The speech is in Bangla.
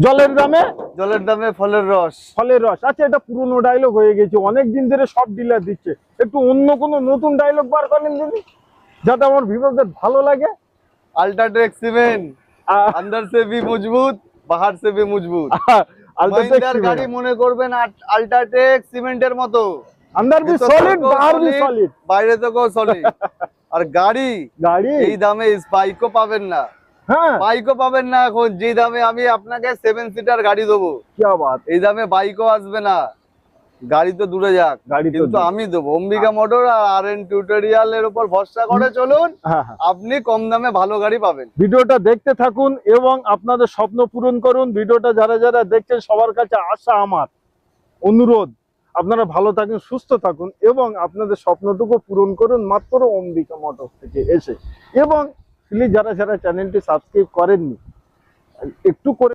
জলের দামে ফলের রস। আচ্ছা, এটা পুরনো ডায়লগ হয়ে গেছে, অনেকদিন ধরে সব ডিলার দিচ্ছে, একটু অন্য কোনো নতুন ডায়লগ বার করেন দিদি, যাতে আমার ভিউয়ারদের ভালো লাগে। अल्ट्राटेक सीमेंट, আহ, अंदर से भी मजबूत, बाहर से भी मजबूत। আলট্রাটেক মহিন্দ্রার গাড়ি সিমেন্ট, মনে করবেন আল্ট্রাটেক সিমেন্টের মতো, আন্দার ভি ভেতর সলিড থেকেও বাহার ভি solid, সলিড। বাইরে থেকেও সলিড। আর গাড়ি গাড়ি এই দামে বাইকও পাবেন না, হ্যাঁ, বাইকও পাবেন না এখন। যে দামে আমি আপনাকে 7 সিটার গাড়ি দেবো, কি বাত, এই দামে বাইকও আসবে না। গাড়ি তো দূরে যাক, গাড়ি তো কিন্তু দূরে। আমি দেবো। অম্বিকা মোটর আর RN টিউটোরিয়াল এর উপর ভরসা করে চলুন, হ্যাঁ হ্যাঁ, আপনি কম দামে ভালো গাড়ি পাবেন। ভিডিওটা দেখতে থাকুন এবং আপনাদের স্বপ্ন পূরণ করুন। ভিডিওটা যারা যারা দেখছেন সবার কাছে আশা, আমার অনুরোধ, আপনারা ভালো থাকুন, সুস্থ থাকুন এবং আপনাদের স্বপ্নটুকু পূরণ করুন মাত্র অম্বিকা মোটরস থেকে এসে। এবং প্লিজ যারা যারা চ্যানেলটি সাবস্ক্রাইব করেননি, একটু করে